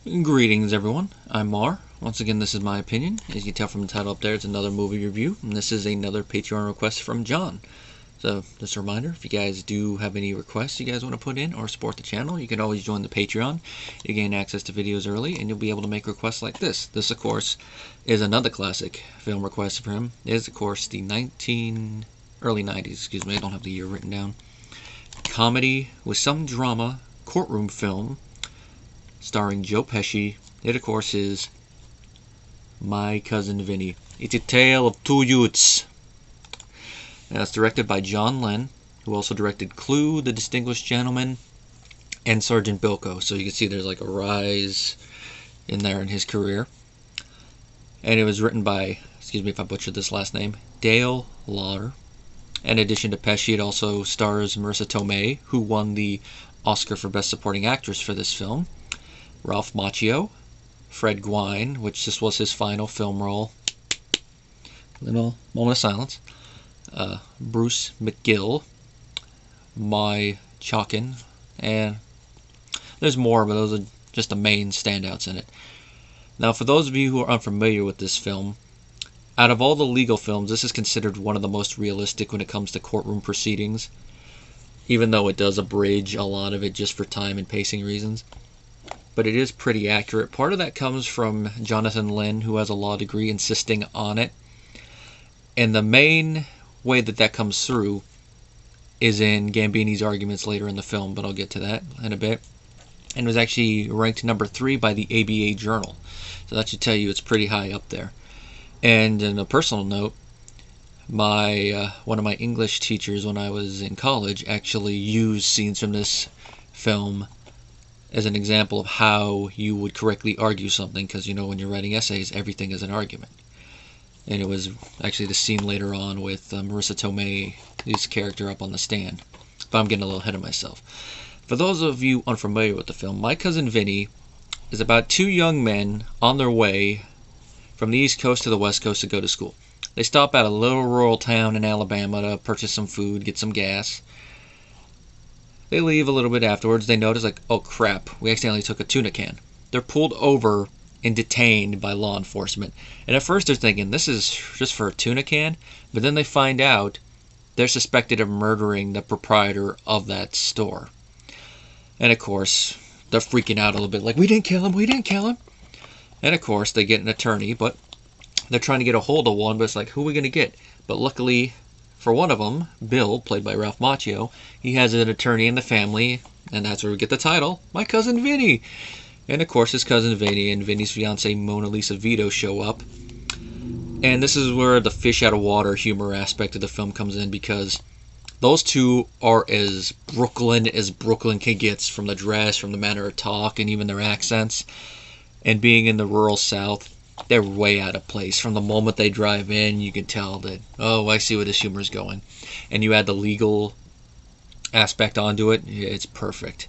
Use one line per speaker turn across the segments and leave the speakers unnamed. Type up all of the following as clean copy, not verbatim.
Greetings everyone, I'm Mar. Once again, this is my opinion. As you can tell from the title up there, it's another movie review, and this is another Patreon request from John. So, just a reminder, if you guys do have any requests you guys want to put in or support the channel, you can always join the Patreon. You gain access to videos early, and you'll be able to make requests like this. This, of course, is another classic film request for him. It is, of course, the early 90s, excuse me, I don't have the year written down, comedy with some drama, courtroom film, starring Joe Pesci. It, of course, is My Cousin Vinny. It's a tale of two youths. Now, it's directed by John Lenn, who also directed Clue, The Distinguished Gentleman, and Sergeant Bilko. So you can see there's like a rise in there in his career. And it was written by, excuse me if I butchered this last name, Dale Lauter. In addition to Pesci, it also stars Marissa Tomei, who won the Oscar for Best Supporting Actress for this film, Ralph Macchio, Fred Gwynne, which this was his final film role. Little moment of silence. Bruce McGill, Mai Chalkin, and there's more, but those are just the main standouts in it. Now, for those of you who are unfamiliar with this film, out of all the legal films, this is considered one of the most realistic when it comes to courtroom proceedings, even though it does abridge a lot of it just for time and pacing reasons. But it is pretty accurate. Part of that comes from Jonathan Lynn, who has a law degree, insisting on it. And the main way that comes through is in Gambini's arguments later in the film, but I'll get to that in a bit. And it was actually ranked number 3 by the ABA Journal. So that should tell you it's pretty high up there. And in a personal note, one of my English teachers when I was in college actually used scenes from this film as an example of how you would correctly argue something, because, you know, when you're writing essays, everything is an argument. And it was actually the scene later on with Marissa Tomei's character up on the stand. But I'm getting a little ahead of myself. For those of you unfamiliar with the film, My Cousin Vinny is about two young men on their way from the East Coast to the West Coast to go to school. They stop at a little rural town in Alabama to purchase some food, get some gas. They leave a little bit afterwards. They notice, like, oh crap, we accidentally took a tuna can. They're pulled over and detained by law enforcement. And at first they're thinking, this is just for a tuna can? But then they find out they're suspected of murdering the proprietor of that store. And of course, they're freaking out a little bit, like, we didn't kill him. And of course, they get an attorney, but they're trying to get a hold of one, but it's like, who are we going to get? But luckily for one of them, Bill, played by Ralph Macchio, he has an attorney in the family, and that's where we get the title, My Cousin Vinny. And of course, his cousin Vinny and Vinny's fiancee Mona Lisa Vito show up. And this is where the fish out of water humor aspect of the film comes in, because those two are as Brooklyn can get, from the dress, from the manner of talk, and even their accents. And being in the rural South, they're way out of place. From the moment they drive in, you can tell that, oh, I see where this humor is going. And you add the legal aspect onto it, it's perfect.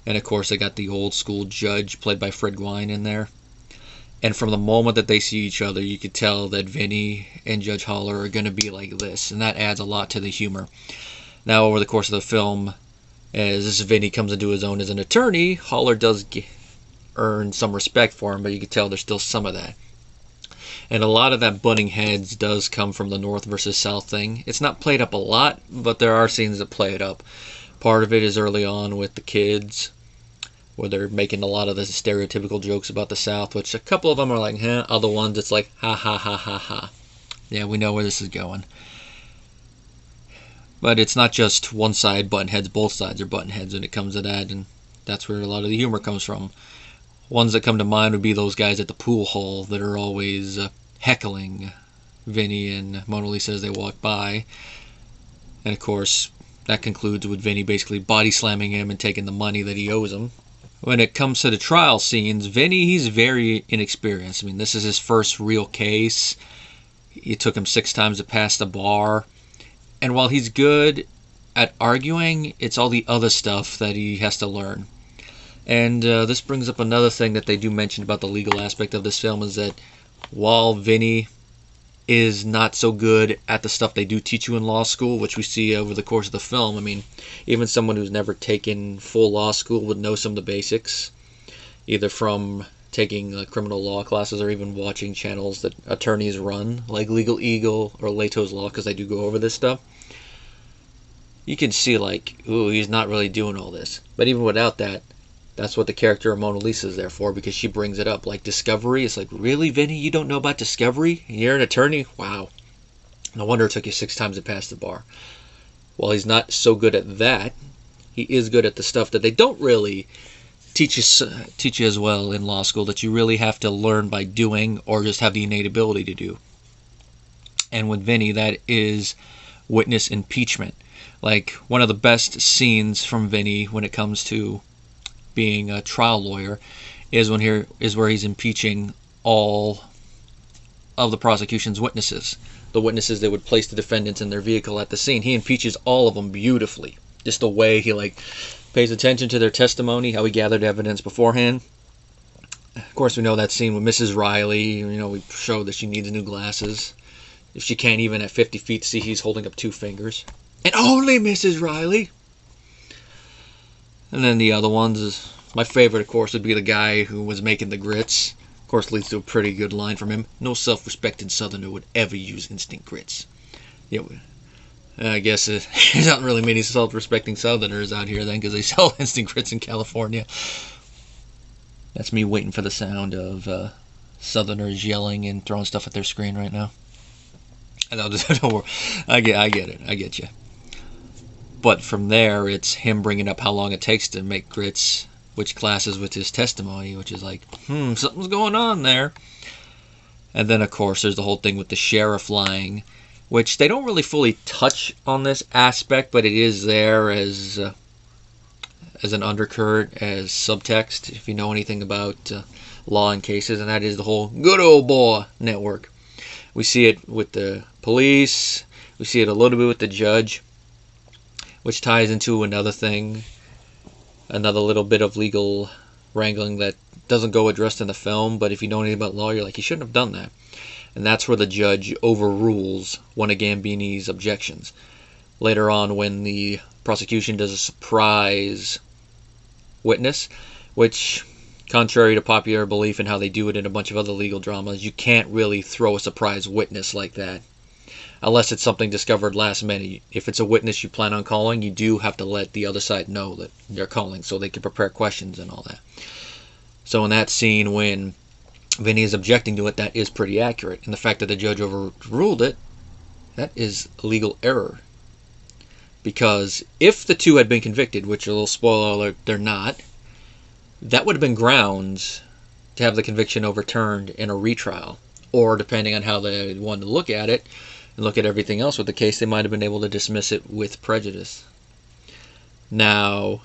And of course, they got the old school judge, played by Fred Gwynne, in there. And from the moment that they see each other, you could tell that Vinny and Judge Holler are going to be like this. And that adds a lot to the humor. Now, over the course of the film, as Vinny comes into his own as an attorney, Holler does earn some respect for him, but you can tell there's still some of that. And a lot of that butting heads does come from the North versus South thing. It's not played up a lot, but there are scenes that play it up. Part of it is early on with the kids, where they're making a lot of the stereotypical jokes about the South, which a couple of them are like, huh, other ones it's like, ha ha ha ha ha. Yeah, we know where this is going. But it's not just one side button heads, both sides are button heads when it comes to that, and that's where a lot of the humor comes from. Ones that come to mind would be those guys at the pool hall that are always heckling Vinny and Mona Lisa as they walk by. And of course, that concludes with Vinny basically body slamming him and taking the money that he owes him. When it comes to the trial scenes, Vinny, he's very inexperienced. I mean, this is his first real case. It took him 6 times to pass the bar. And while he's good at arguing, it's all the other stuff that he has to learn. And this brings up another thing that they do mention about the legal aspect of this film, is that while Vinny is not so good at the stuff they do teach you in law school, which we see over the course of the film. I mean, even someone who's never taken full law school would know some of the basics, either from taking criminal law classes or even watching channels that attorneys run, like Legal Eagle or Leto's Law, because I do go over this stuff, you can see like, ooh, he's not really doing all this. But even without that, that's what the character of Mona Lisa is there for, because she brings it up. Like discovery, it's like, really, Vinny, you don't know about discovery? You're an attorney? Wow. No wonder it took you 6 times to pass the bar. While he's not so good at that, he is good at the stuff that they don't really teach you as well in law school, that you really have to learn by doing or just have the innate ability to do. And with Vinny, that is witness impeachment. Like, one of the best scenes from Vinny when it comes to being a trial lawyer is where he's impeaching all of the prosecution's witnesses. The witnesses that would place the defendants in their vehicle at the scene. He impeaches all of them beautifully. Just the way he pays attention to their testimony, how he gathered evidence beforehand. Of course, we know that scene with Mrs. Riley. We showed that she needs new glasses. If she can't even at 50 feet see he's holding up 2 fingers. And only Mrs. Riley. And then the other ones is, my favorite, of course, would be the guy who was making the grits. Of course, leads to a pretty good line from him. No self-respecting Southerner would ever use instant grits. Yeah, I guess there's not really many self-respecting Southerners out here then, because they sell instant grits in California. That's me waiting for the sound of Southerners yelling and throwing stuff at their screen right now. I get it. I get you. But from there, it's him bringing up how long it takes to make grits, which classes with his testimony, which is like, something's going on there. And then, of course, there's the whole thing with the sheriff lying, which they don't really fully touch on this aspect, but it is there as an undercurrent, as subtext, if you know anything about law and cases, and that is the whole good old boy network. We see it with the police, we see it a little bit with the judge, which ties into another thing, another little bit of legal wrangling that doesn't go addressed in the film, but if you know anything about law, you're like, he shouldn't have done that. And that's where the judge overrules one of Gambini's objections. Later on, when the prosecution does a surprise witness, which, contrary to popular belief and how they do it in a bunch of other legal dramas, you can't really throw a surprise witness like that. Unless it's something discovered last minute. If it's a witness you plan on calling, you do have to let the other side know that they're calling so they can prepare questions and all that. So in that scene, when Vinny is objecting to it, that is pretty accurate. And the fact that the judge overruled it, that is a legal error. Because if the two had been convicted, which, a little spoiler alert, they're not, that would have been grounds to have the conviction overturned in a retrial. Or, depending on how they wanted to look at it, and look at everything else with the case, they might have been able to dismiss it with prejudice. Now,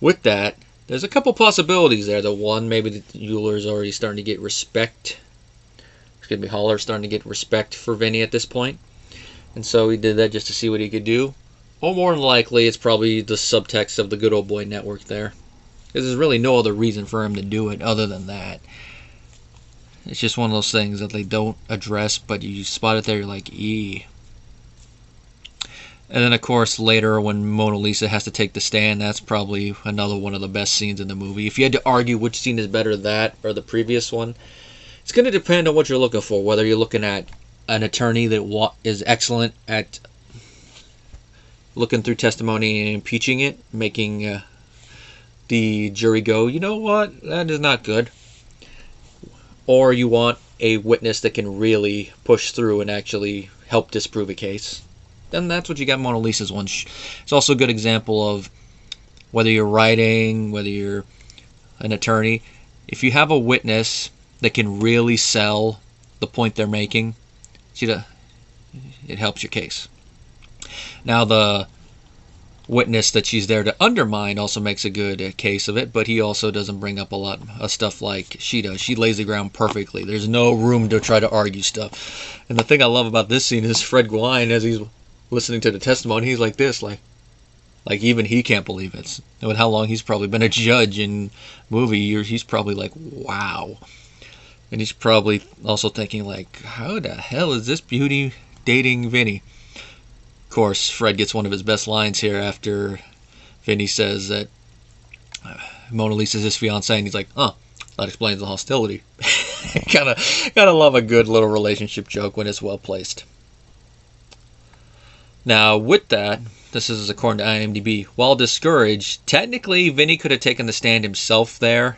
with that, there's a couple possibilities there. The one, maybe the Euler's already starting to get respect. Haller's starting to get respect for Vinny at this point. And so he did that just to see what he could do. Or more than likely, it's probably the subtext of the good old boy network there. Because there's really no other reason for him to do it other than that. It's just one of those things that they don't address, but you spot it there, you're like, eee. And then, of course, later when Mona Lisa has to take the stand, that's probably another one of the best scenes in the movie. If you had to argue which scene is better, that or the previous one, it's going to depend on what you're looking for. Whether you're looking at an attorney that is excellent at looking through testimony and impeaching it, making the jury go, you know what, that is not good. Or you want a witness that can really push through and actually help disprove a case, then that's what you got Mona Lisa's one. It's also a good example of whether you're writing, whether you're an attorney, if you have a witness that can really sell the point they're making, it helps your case. Now, the witness that she's there to undermine also makes a good case of it, but he also doesn't bring up a lot of stuff like she does. She lays the ground perfectly. There's no room to try to argue stuff. And the thing I love about this scene is Fred Gwynne, as he's listening to the testimony, he's like this, like even he can't believe it. With how long he's probably been a judge in movie, he's probably like, wow. And he's probably also thinking like, how the hell is this beauty dating Vinny? Of course, Fred gets one of his best lines here after Vinny says that Mona Lisa's his fiancée, and he's like, That explains the hostility. Gotta love a good little relationship joke when it's well placed. Now, with that, this is according to IMDb. While discouraged, technically, Vinny could have taken the stand himself there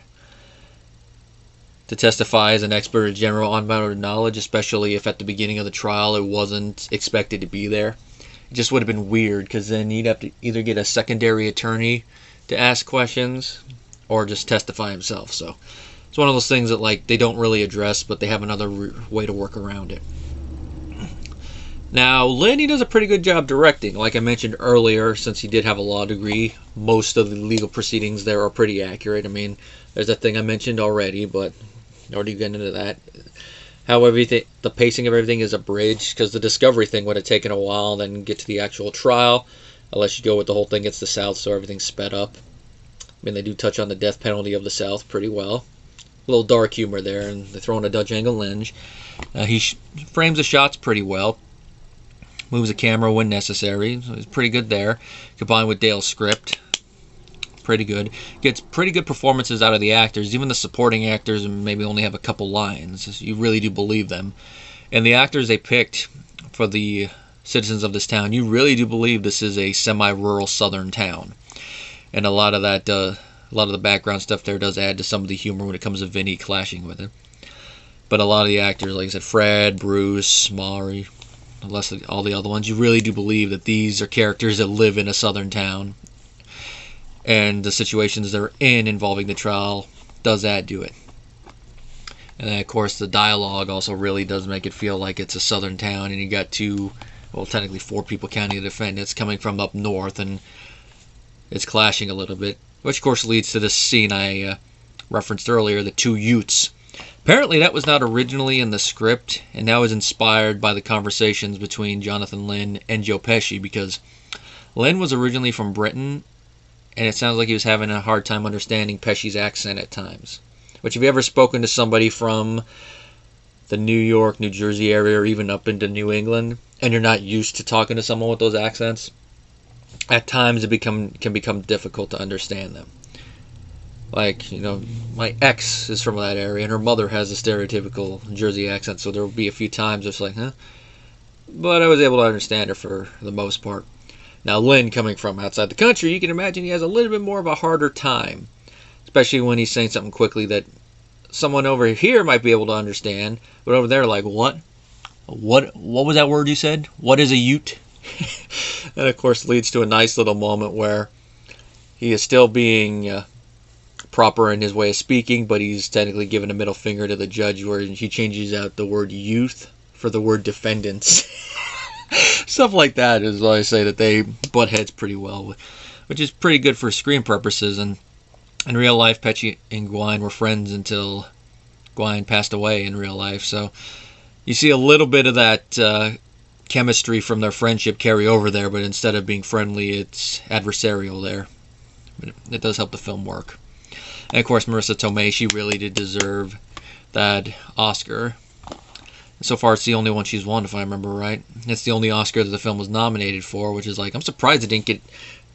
to testify as an expert in general unbounded knowledge, especially if at the beginning of the trial it wasn't expected to be there. It just would have been weird, because then you'd have to either get a secondary attorney to ask questions or just testify himself. So it's one of those things that like they don't really address, but they have another way to work around it. Now, Lin, he does a pretty good job directing. Like I mentioned earlier, since he did have a law degree, most of the legal proceedings there are pretty accurate. I mean, there's that thing I mentioned already, but already getting into that. How everything, the pacing of everything is abridged, because the discovery thing would have taken a while, then get to the actual trial, unless you go with the whole thing gets the South, so everything's sped up. I mean, they do touch on the death penalty of the South pretty well. A little dark humor there, and they throw in a Dutch angle lens. He frames the shots pretty well. Moves the camera when necessary, so he's pretty good there. Combined with Dale's script, pretty good. Gets pretty good performances out of the actors. Even the supporting actors maybe only have a couple lines. You really do believe them. And the actors they picked for the citizens of this town, you really do believe this is a semi-rural southern town. And a lot of that, a lot of the background stuff there does add to some of the humor when it comes to Vinny clashing with it. But a lot of the actors, like I said, Fred, Bruce, Maury, unless all the other ones, you really do believe that these are characters that live in a southern town, and the situations they're in involving the trial does add to it. And then, of course, the dialogue also really does make it feel like it's a southern town, and you got technically four people counting the defendants coming from up north, and it's clashing a little bit, which of course leads to this scene I referenced earlier, the two yutes. Apparently that was not originally in the script, and that was inspired by the conversations between Jonathan Lynn and Joe Pesci, because Lynn was originally from Britain, and it sounds like he was having a hard time understanding Pesci's accent at times. Which, have you ever spoken to somebody from the New York, New Jersey area, or even up into New England, and you're not used to talking to someone with those accents? At times it can become difficult to understand them. Like, my ex is from that area, and her mother has a stereotypical Jersey accent, so there will be a few times it's like, huh? But I was able to understand her for the most part. Now, Lynn, coming from outside the country, you can imagine he has a little bit more of a harder time, especially when he's saying something quickly that someone over here might be able to understand, but over there, like, what? What was that word you said? What is a ute? And, of course, leads to a nice little moment where he is still being proper in his way of speaking, but he's technically giving a middle finger to the judge, where he changes out the word youth for the word defendants. Stuff like that is why I say that they butt heads pretty well, which is pretty good for screen purposes. And in real life, Pesci and Gwynne were friends until Gwynne passed away in real life, so you see a little bit of that chemistry from their friendship carry over there, but instead of being friendly, it's adversarial there. But it does help the film work. And of course, Marissa Tomei, she really did deserve that Oscar. So far, it's the only one she's won, if I remember right. It's the only Oscar that the film was nominated for, which is like, I'm surprised it didn't get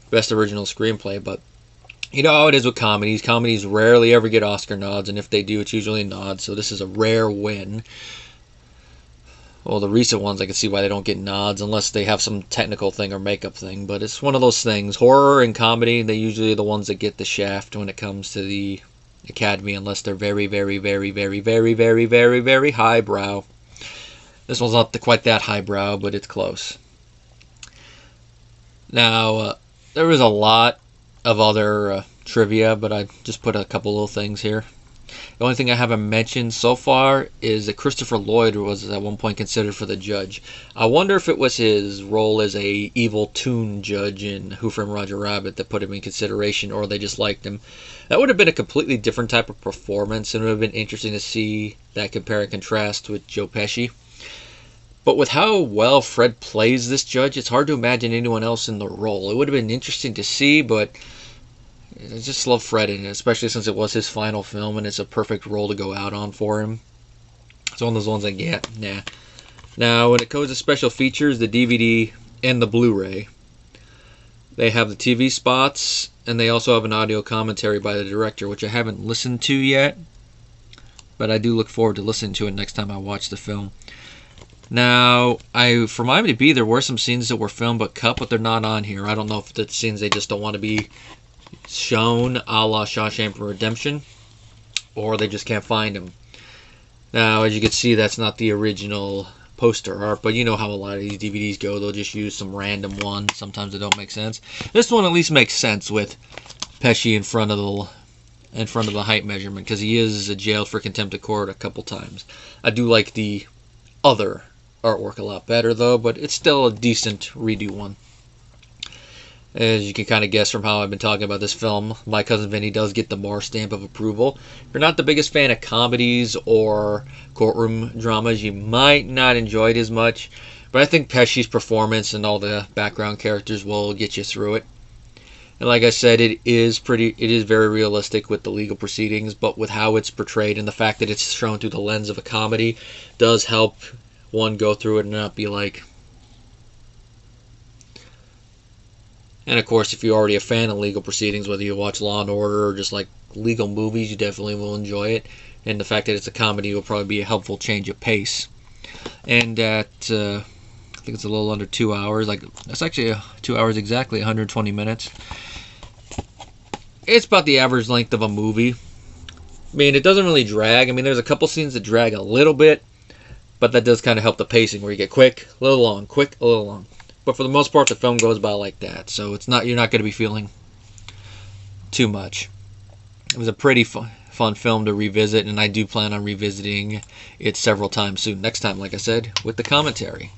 Best Original Screenplay, but you know how it is with comedies. Comedies rarely ever get Oscar nods, and if they do, it's usually a nod, so this is a rare win. Well, the recent ones, I can see why they don't get nods, unless they have some technical thing or makeup thing, but it's one of those things. Horror and comedy, they usually are the ones that get the shaft when it comes to the Academy, unless they're very, very, very, very, very, very, very, very highbrow. This one's not quite that highbrow, but it's close. Now, there was a lot of other trivia, but I just put a couple little things here. The only thing I haven't mentioned so far is that Christopher Lloyd was at one point considered for the judge. I wonder if it was his role as a evil toon judge in Who Framed Roger Rabbit that put him in consideration, or they just liked him. That would have been a completely different type of performance, and it would have been interesting to see that compare and contrast with Joe Pesci. But with how well Fred plays this judge, it's hard to imagine anyone else in the role. It would have been interesting to see, but I just love Fred in it, especially since it was his final film and it's a perfect role to go out on for him. It's one of those ones like, yeah, nah. Now, when it comes to special features, the DVD and the Blu-ray, they have the TV spots, and they also have an audio commentary by the director, which I haven't listened to yet. but I do look forward to listening to it next time I watch the film. Now, from IMDb, there were some scenes that were filmed but cut, but they're not on here. I don't know if the scenes they just don't want to be shown, a la Shawshank Redemption, or they just can't find them. Now, as you can see, that's not the original poster art, but you know how a lot of these DVDs go. They'll just use some random one. Sometimes it don't make sense. This one at least makes sense with Pesci in front of the height measurement, because he is jailed for contempt of court a couple times. I do like the other artwork a lot better, though, but it's still a decent redo one. As you can kind of guess from how I've been talking about this film, My Cousin Vinny does get the Mar stamp of approval. If you're not the biggest fan of comedies or courtroom dramas, you might not enjoy it as much. But I think Pesci's performance and all the background characters will get you through it. And like I said, it is very realistic with the legal proceedings, but with how it's portrayed and the fact that it's shown through the lens of a comedy does help one go through it and not be like... And of course, if you're already a fan of legal proceedings, whether you watch Law and Order or just like legal movies, you definitely will enjoy it. And the fact that it's a comedy will probably be a helpful change of pace. And at, I think it's a little under 2 hours. Like, that's actually 2 hours exactly, 120 minutes. It's about the average length of a movie. I mean, it doesn't really drag. I mean, there's a couple scenes that drag a little bit, but that does kind of help the pacing, where you get quick, a little long, quick, a little long. But for the most part, the film goes by like that, so you're not going to be feeling too much. It was a pretty fun film to revisit, and I do plan on revisiting it several times soon. Next time, like I said, with the commentary.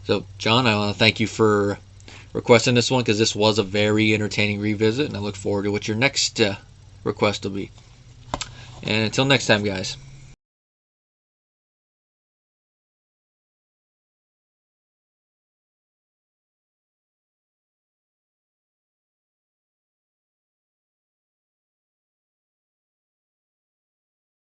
So, John, I want to thank you for requesting this one, because this was a very entertaining revisit, and I look forward to what your next request will be. And until next time, guys.